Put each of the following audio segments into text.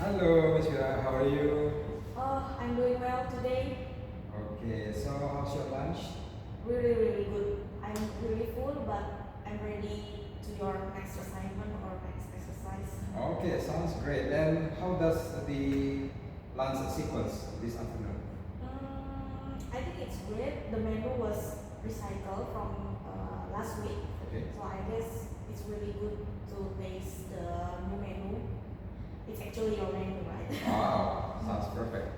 Hello, Miss Vira, how are you? Oh, I'm doing well today. Okay, so how's your lunch? Really good. I'm really full, but I'm ready to your next assignment or next exercise. Okay, sounds great. And how does the lunch sequence this afternoon? I think it's great. The menu was recycled from last week, Okay. so I guess it's really good to taste the new menu. It's actually your menu, right? Wow, sounds perfect.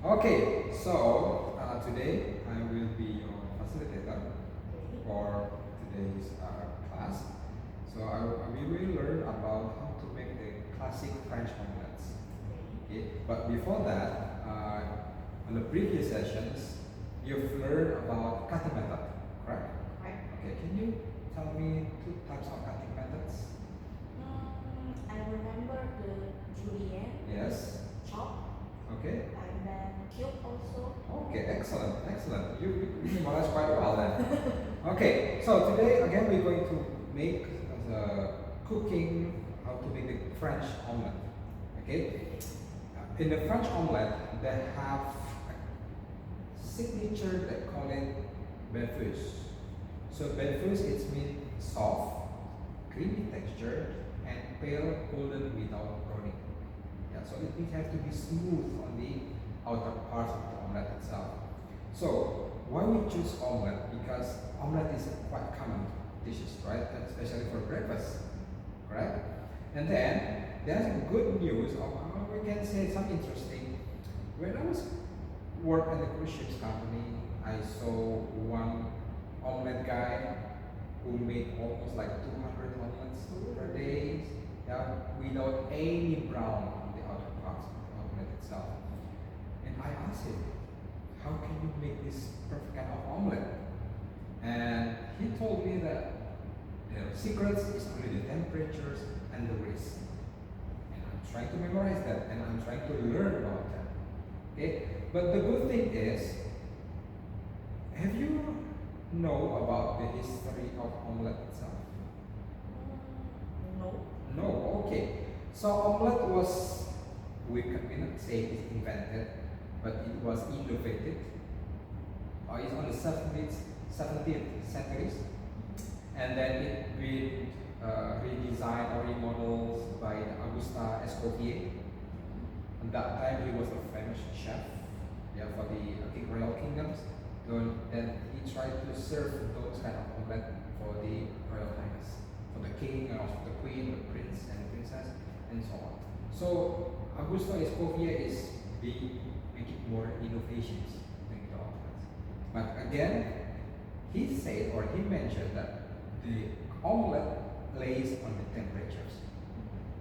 Okay, so today I will be your facilitator Okay. for today's class. So we will learn about how to make the classic French omelettes. Okay, but before that, on the previous sessions, you've learned about cutting method, correct? Right. Okay, can you tell me two types of cutting methods? I remember the julienne, Yes. chop, Okay. and then cube also. Okay, excellent, excellent. You memorize quite well then. Okay, so today again we're going to make the cooking, how to make the French omelette. Okay, in the French omelette they have a signature, they call it benfuse. So benfuse it means soft, creamy texture, and pale golden without browning. Yeah, so it has to be smooth on the outer part of the omelette itself. So why we choose omelette? Because omelette is a quite common dishes, right? And especially for breakfast, correct? And then there's good news, or we can say some interesting. When I was work at the cruise ships company, I saw one omelette guy who made almost like 200 omelets per day, yeah, without any brown on the outer parts of the omelette itself. And I asked him, how can you make this perfect kind of omelette? And he told me that the secrets is only the temperatures and the risk. And I'm trying to memorize that and I'm trying to learn about that. Okay? But the good thing is, have you know about the history of omelette itself? No. No, okay. So omelette was, we cannot say it's invented, but it was innovated. It's on the 17th centuries, and then it been redesigned or remodeled by Augusta Escoffier. At that time, he was a French chef, yeah, for the royal kingdoms. Then he tried to serve those kind of omelette for the royal highness, for the king and also the queen, the prince and the princess, and so on. So Augusto Escoffier is making more innovations in the omelettes. But again, he said or he mentioned that the omelette lays on the temperatures.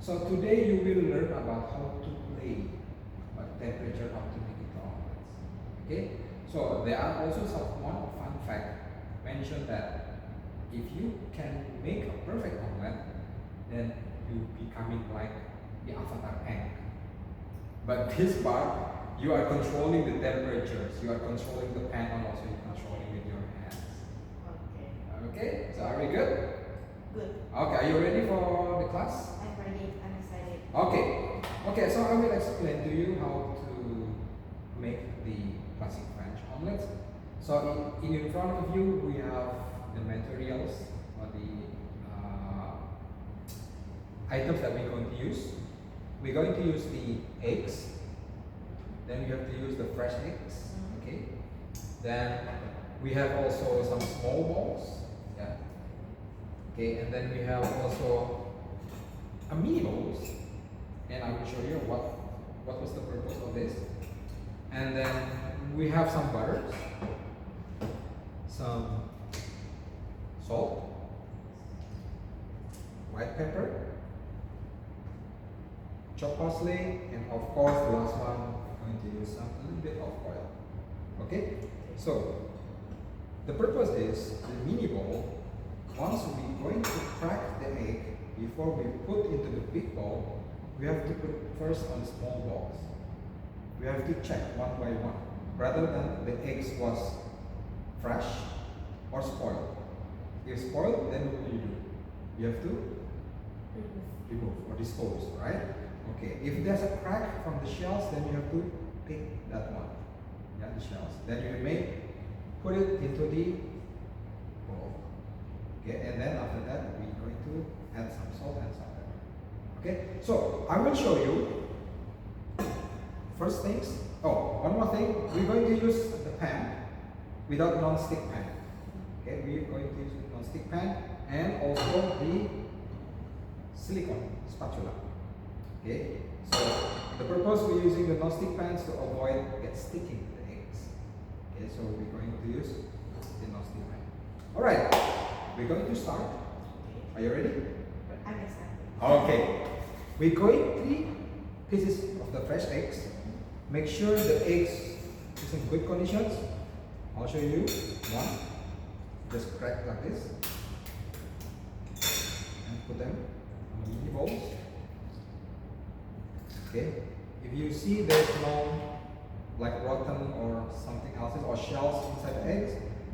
So today you will learn about how to play temperature up to make it omelettes. Okay? So there are also some one fun fact mentioned that if you can make a perfect omelette, then you becoming like the avatar egg. But this part, you are controlling the temperatures, you are controlling the pan, and also you're controlling with your hands. Okay. Okay, so are we good? Good. Okay, are you ready for the class? I'm ready. I'm excited. Okay, so I will explain to you how to make the classic French omelette. So in front of you, we have the materials or the items that we're going to use. We're going to use the eggs. Then we have to use the fresh eggs. Okay. Then we have also some small balls. Yeah. Okay. And then we have also a mini balls. And I will show you what was the purpose of this. And then we have some butter, some salt, white pepper, chopped parsley, and of course the last one we're going to use a little bit of oil. Okay? So the purpose is the mini bowl. Once we're going to crack the egg before we put into the big bowl, we have to put first on small balls. We have to check one by one, rather than the eggs was fresh or spoiled. If spoiled, then what do? You have to remove or dispose, right? Okay, if there's a crack from the shells, then you have to pick that one. Yeah, the shells. Then you may put it into the bowl. Okay, and then after that, we're going to add some salt and some pepper. Okay, so I will show you first things. Oh, one more thing. We're going to use the pan without non-stick pan. Okay, we're going to use the non-stick pan and also the silicone spatula. Okay, so the purpose we're using the non-stick pans to avoid get sticking to the eggs. Okay, so we're going to use the non-stick pan. All right, we're going to start. Are you ready? I'm excited. Okay, we're going 3 pieces of the fresh eggs. Make sure the eggs is in good conditions. I'll show you one. Just crack like this and put them on the mini bowls. Okay, if you see there's no like rotten or something else or shells inside the eggs,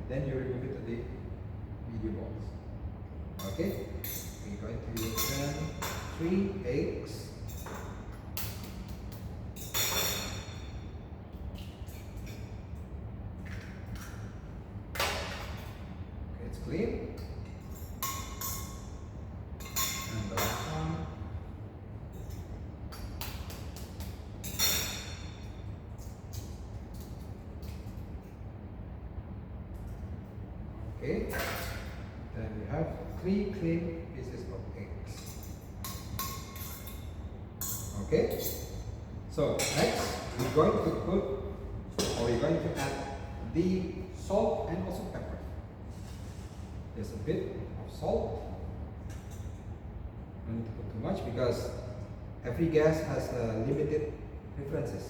then you remove it to the mini bowls. Okay, we're going to use them 3 eggs. Okay, it's clean. And the last one. Okay, then we have 3 clean pieces of eggs. Okay, so next we're going to put, or we're going to add the salt and also pepper. There's a bit of salt. Don't need to put too much because every guest has limited preferences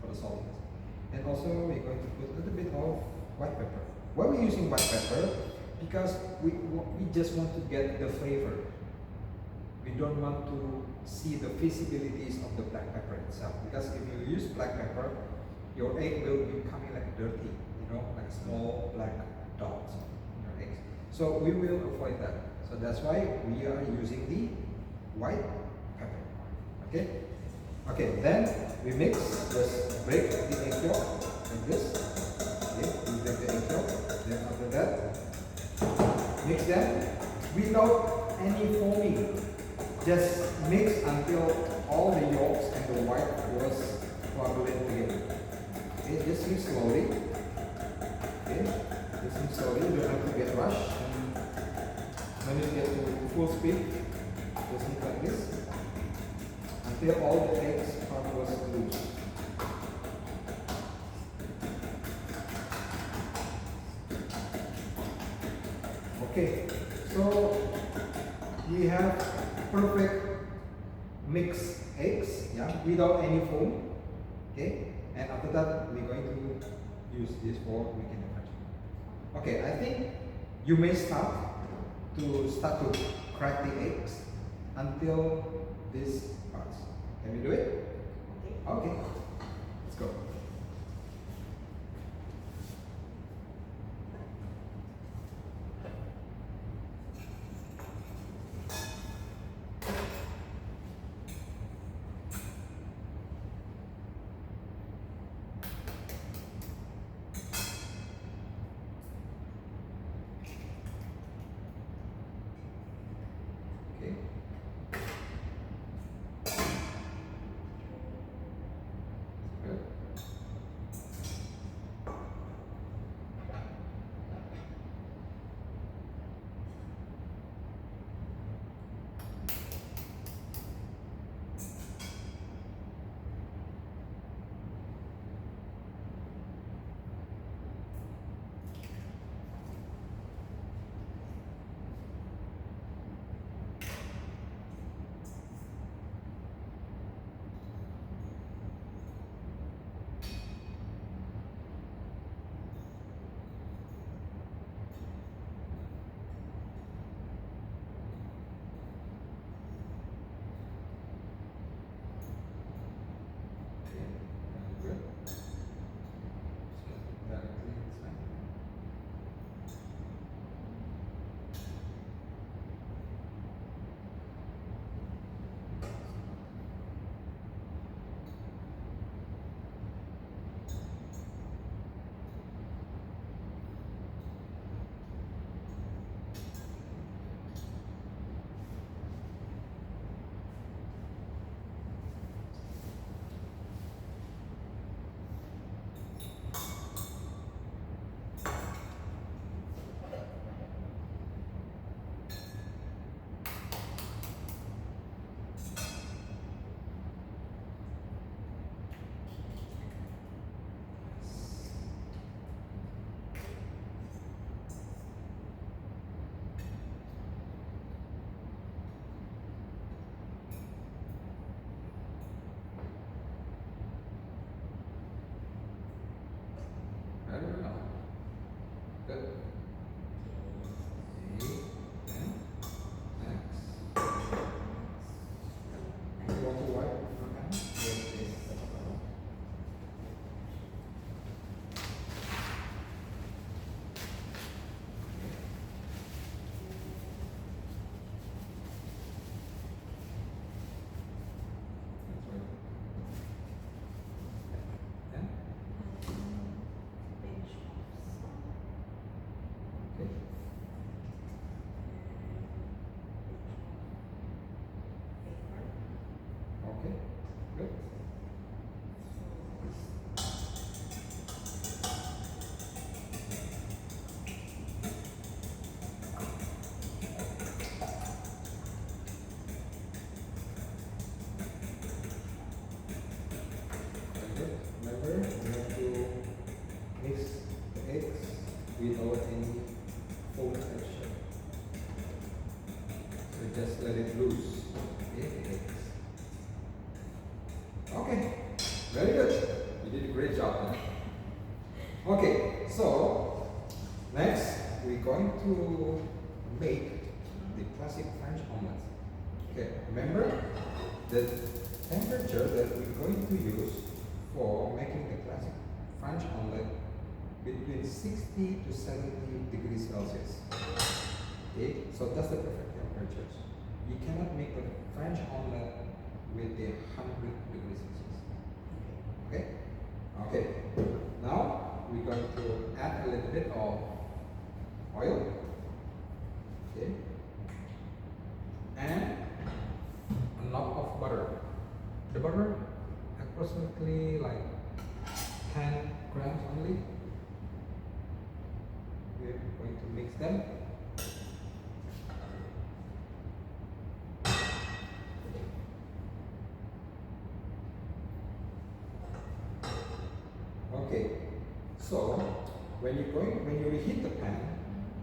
for the salt. And also we're going to put a little bit of white pepper. Why are we using white pepper? Because we just want to get the flavor. We don't want to see the visibilities of the black pepper itself. Because if you use black pepper, your egg will be coming like dirty, you know, like small black dots in your eggs. So we will avoid that. So that's why we are using the white pepper. Okay? Okay, then we mix, just break the egg yolk like this. Okay, we break the egg yolk. Then after that, mix them without any foaming. Just mix until all the yolks and the white was coagulated together. Okay, just mix slowly. Okay, just mix slowly. You don't have to get rushed. And when you get to full speed, just mix like this until all the eggs was loose. Okay, so we have perfect mixed eggs, yeah, without any foam. Okay, and after that we're going to use this for making the french. Okay, I think you may start to crack the eggs until this parts. Can we do it? Okay. Okay, let's go. Okay. Good. Okay. Okay. Good. Very good. Remember, we have to mix the eggs without any foam texture. So just let it loose. Okay, the eggs. Okay, very good. You did a great job then. Okay, so next we're going to make the classic French omelette. Okay, remember the temperature that we're going to use for making the classic French omelette between 60 to 70 degrees Celsius. Okay, so that's the perfect temperatures. You cannot make the French omelette with the 100 degrees Celsius. Okay? Okay. Now we're going to add a little bit of oil. Okay. And a lot of butter. The butter approximately like 10 grams only. We're going to mix them. Okay, so when you reheat the pan,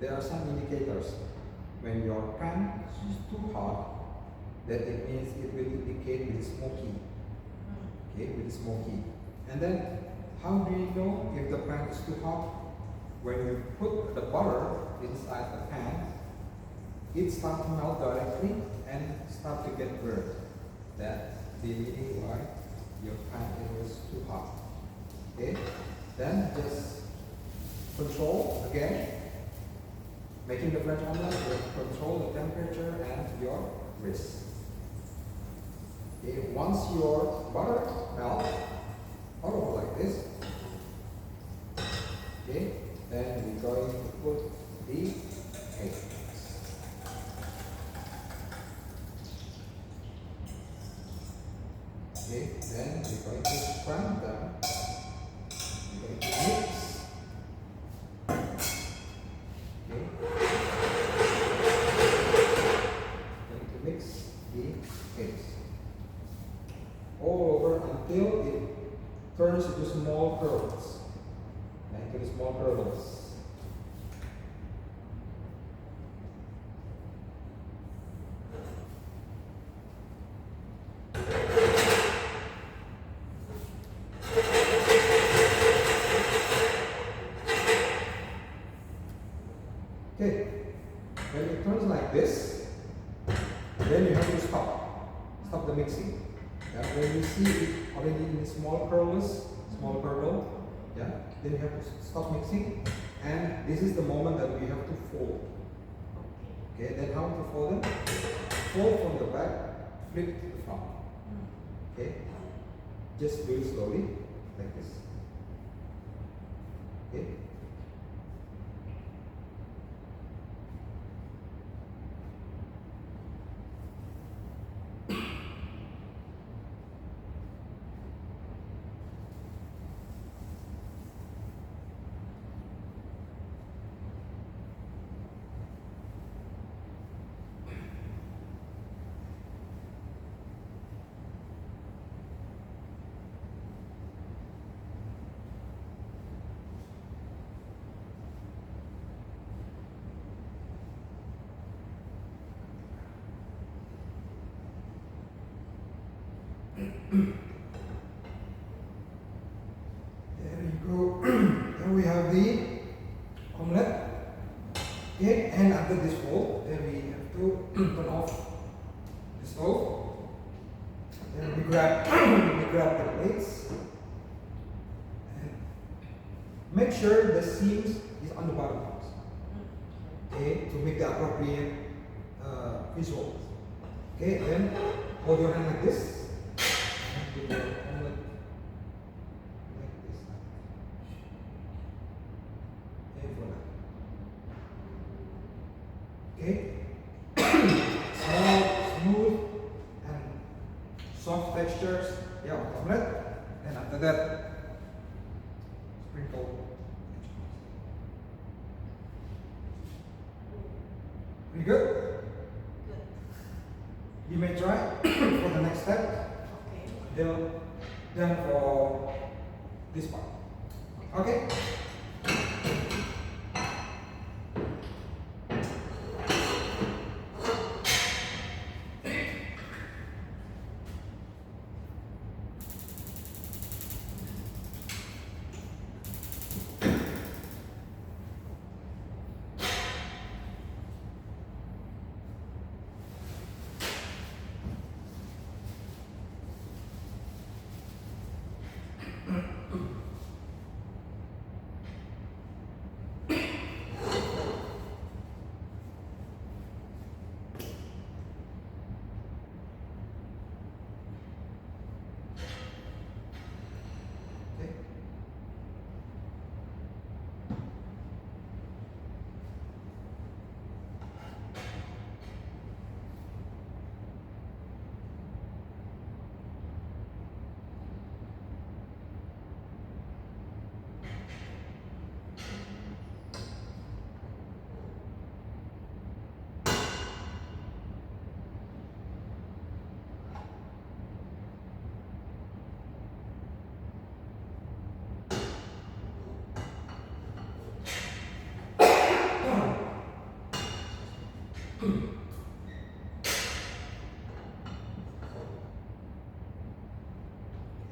there are some indicators. When your pan is too hot, that it means it will indicate with smoky. Okay, with smoky. And then, how do you know if the pan is too hot? When you put the butter inside the pan, it starts to melt directly and start to get burnt. That's the meaning why your pan is too hot. Okay, then just control again, making the French omelette, control the temperature and your wrist. Okay, once your butter melts all over like this, okay, then we're going to put the eggs. Okay, then we're going to scramble them. We're going to mix. Okay. Going to mix the eggs all over until it turns into small pearls. Into the small pearls. Okay, when it turns like this, then you have to stop the mixing. Yeah? When you see it already in small kernels, yeah, then you have to stop mixing, and this is the moment that we have to fold. Okay, then how to fold them? Fold from the back, flip to the front. Okay, just do it slowly, like this. Okay. There you go. Then we have the omelette. Okay, and after this fold, then we have to turn off the stove. Then we grab the plates and make sure the seams is on the bottom. Okay, to make the appropriate visual. Okay, then hold your hand like this. And put your omelette like this. And voila. Okay? Soft, smooth, and soft textures. Yeah, omelette. And after that, sprinkle. Pretty good? Good. You may try for the next step. Okay. Done for this part. Okay? Okay.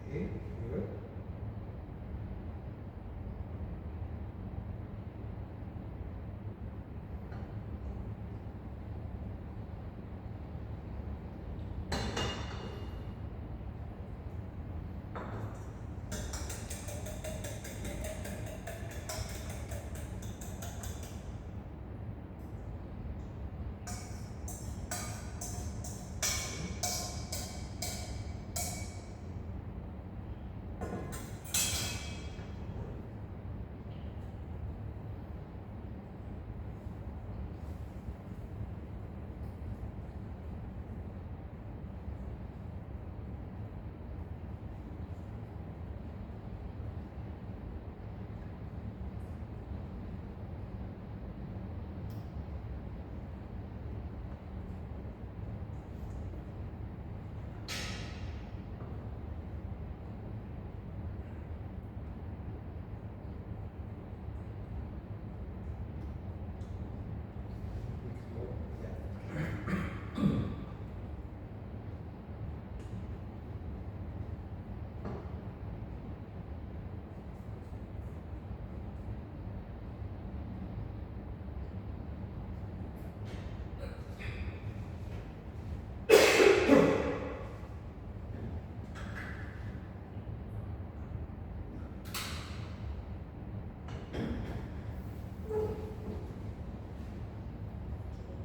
Okay, good.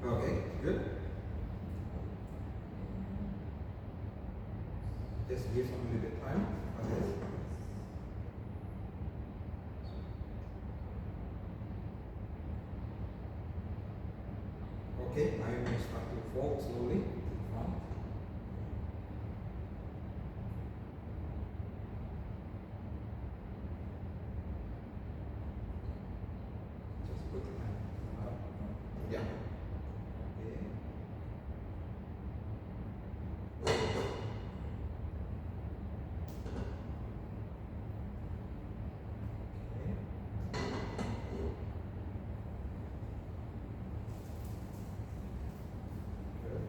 Okay, good. Just give some little bit time for this. Okay, now you may start to fold slowly to the front. Just put it up. Yeah. Okay. Good.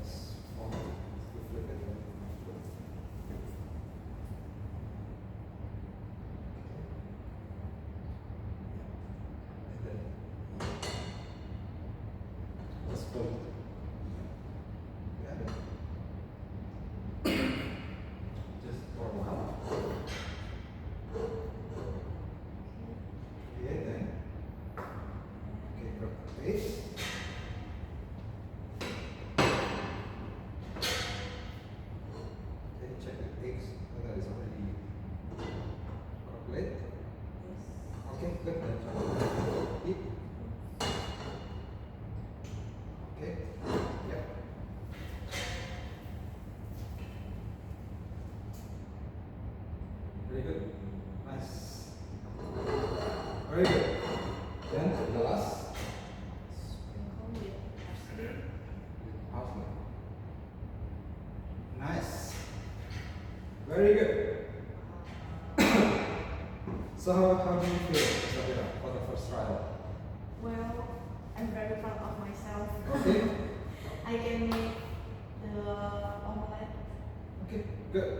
Just fold it. Just flip it. And then just fold it. Yeah. Just for a while. Okay, then. Okay, grab the base. Okay, check the eggs whether it's already cooked. Yes. Okay, good. Very good. Then the last Sprinkle with parsley. parsley. Nice. Very good. So how do you feel, Sabira, for the first trial? Well, I'm very proud of myself. Okay. I can make the omelette. Okay, good.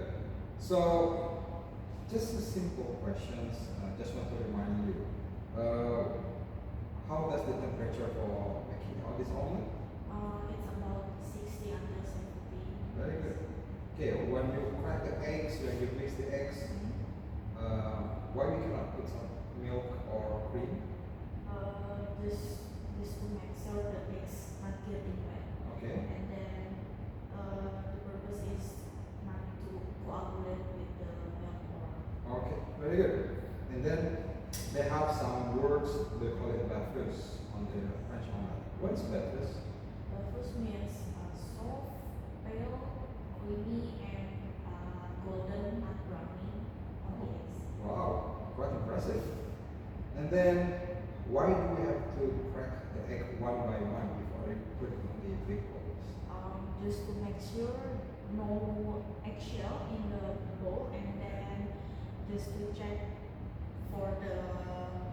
So, just a simple questions. Just want to remind you. How does the temperature for making all this omelet? It's about 60 under 70. Very good. Okay, when you crack the eggs, when you mix the eggs, why we cannot put some milk or cream? Just to make sure the eggs not getting wet. Okay. And then the purpose is not to coagulate with the milk or. Okay, very good. And then they have some words, they call it bafus on the French omelette. What is bafus? First means soft, pale, creamy, and golden, not brownie on the eggs. Wow, quite impressive. And then, why do we have to crack the egg one by one before we put it on the big bowls? Just to make sure no eggshell in the bowl, and then just to check for the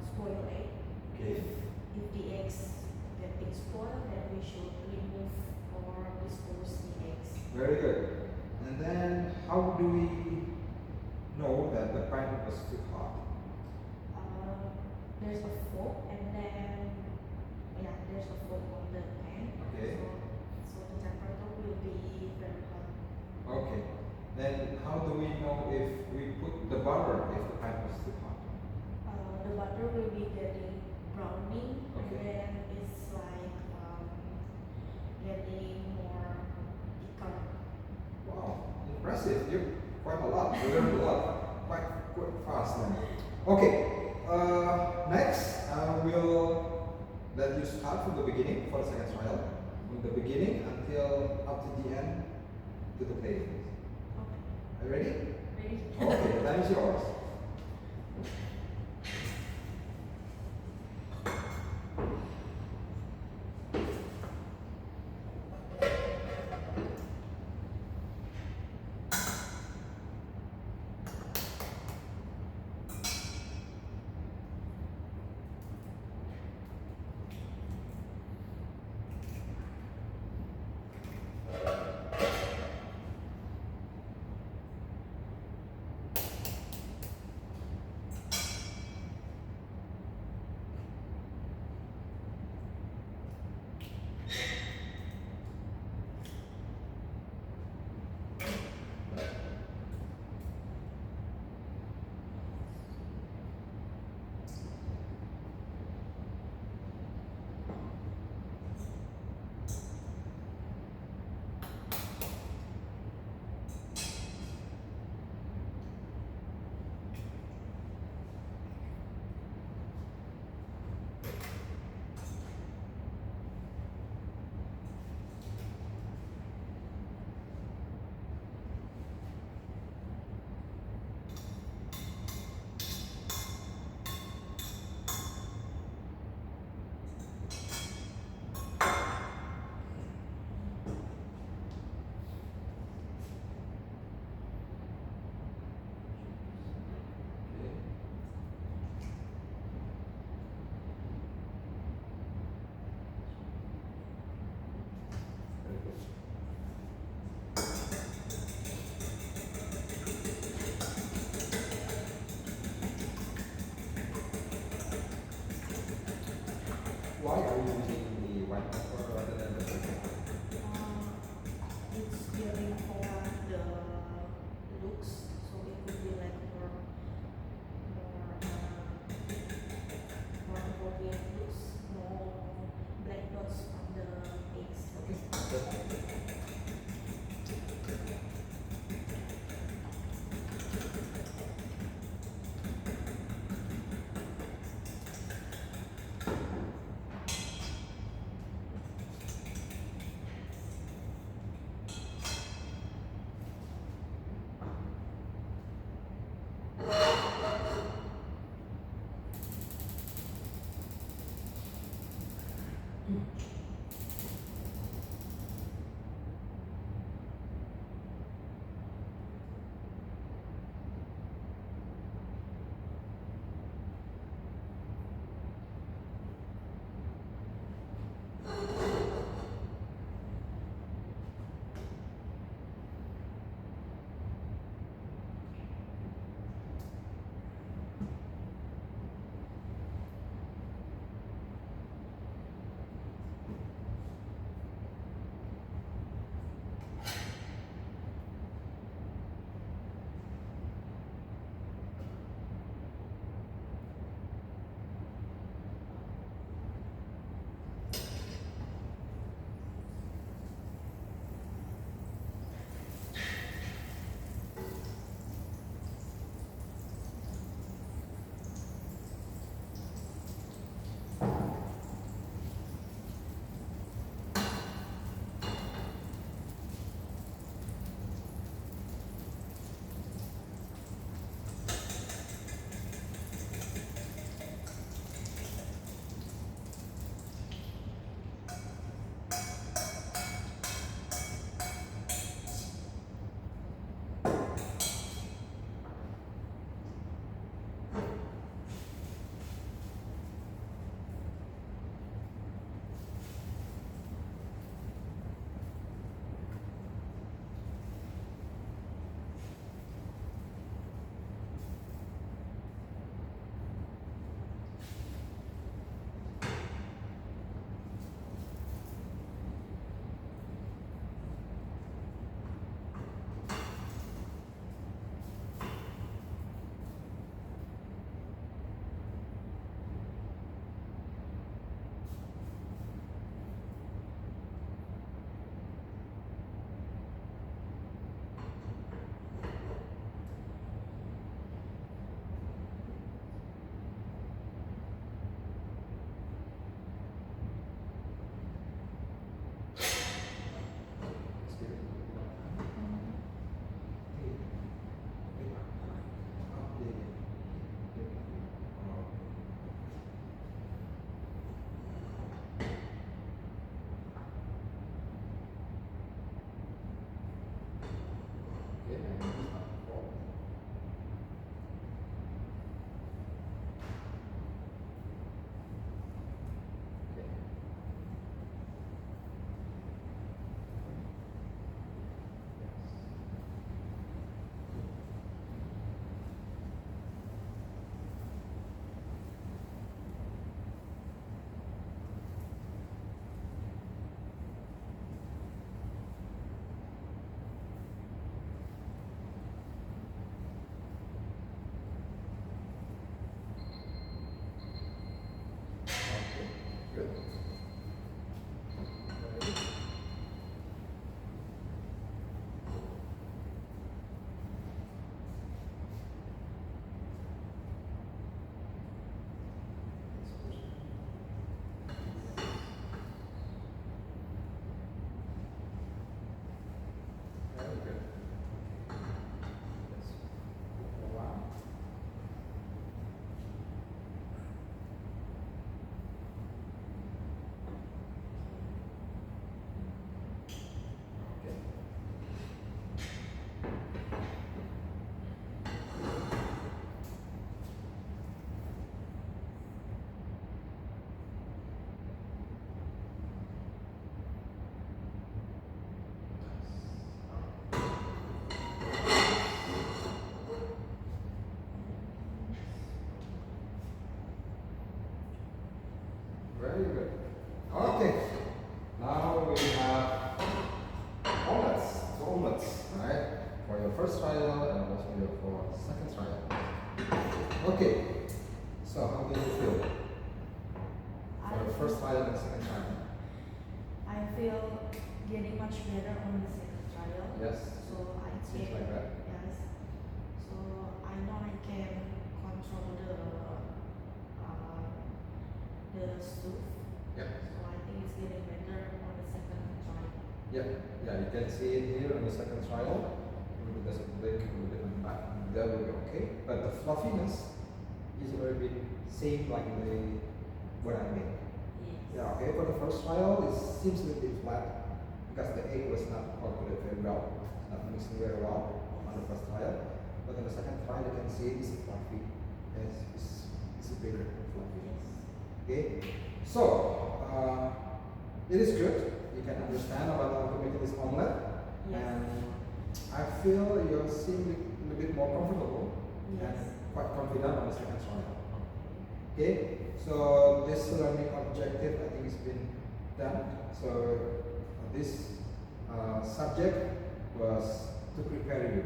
spoiled egg. Okay. If the eggs getting spoiled, then we should remove or dispose the eggs. Very good. And then, how do we know that the pan was too hot? There's a fork, and then there's a fork on the pan. Okay. So the temperature will be very hot. Okay. Then, how do we know if we put the butter if the pan was too hot? The butter will be getting browning, Okay. and then it's like getting more thicker. Wow, impressive. You quite a lot. You learned a lot. Quite fast then. Okay. Next, we'll let you start from the beginning for the second trial. From the beginning until up to the end to the plate. Okay. Are you ready? Ready? Okay, the time is yours. Why are you using the white pepper rather than the black pepper? It's giving for the looks, so it could be like more appropriate looks, no black dots on the eggs. Okay, good. Very good. Okay. Now we have omelets. Two omelets, right? For your first trial and also for second trial. Okay. So how do you feel? For the first trial and second trial? I feel getting much better on the second trial. Yes. So I Seems check. like that. Yes. So I know I can control the stove. Yeah. So I think it's getting better on the second trial. Yeah. Yeah. You can see it here on the second trial. If it doesn't break, a little bit on the back. That will be okay. But the fluffiness is already same like the what I made. Yes. Yeah, okay, for the first trial, it seems a little bit flat because the egg was not coagulated very well, not mixing very well on the first trial. But in the second trial, you can see it's fluffy. Yes, it's bigger and fluffy. Yes. Okay, so it is good. You can understand about how to make this omelette, Yes. and I feel you seem a little bit more comfortable Yes. and quite confident on the second trial. Okay, so this learning objective I think has been done. So this subject was to prepare you,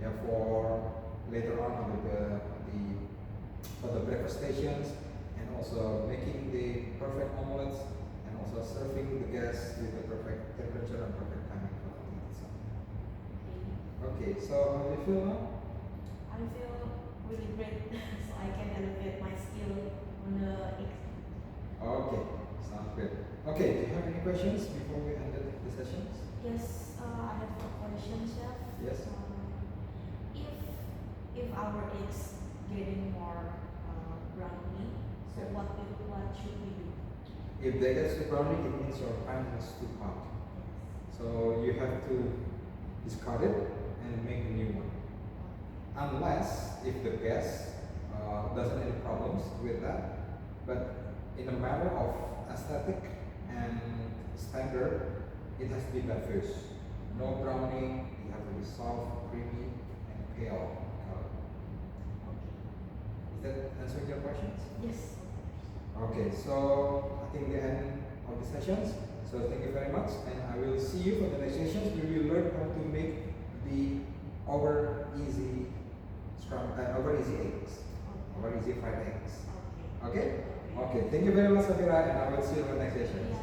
yeah, for later on for the breakfast stations, and also making the perfect omelets, and also serving the guests with the perfect temperature and perfect timing for the omelette itself. Okay, so how do you feel now? I feel really great, so I can elevate my skill on the egg. Okay, sounds good. Okay, do you have any questions before we end the sessions? Yes, I have a question, chef. Yes. If our eggs getting more brownie, so Yeah. what should we do? If they get too brownie, it means your pan is too hot. So you have to discard it and make a new one. Unless if the guest doesn't have any problems with that, but in a matter of aesthetic and standard, it has to be done first. No browning, it has to be soft, creamy, and pale color. Is that answering your questions? Yes. Okay, so I think the end of the sessions. So thank you very much, and I will see you for the next sessions. We will learn how to make the over easy eggs, over easy fried eggs. Okay. Okay? Okay, thank you very much, Safira, and I will see you in the next session. Yeah.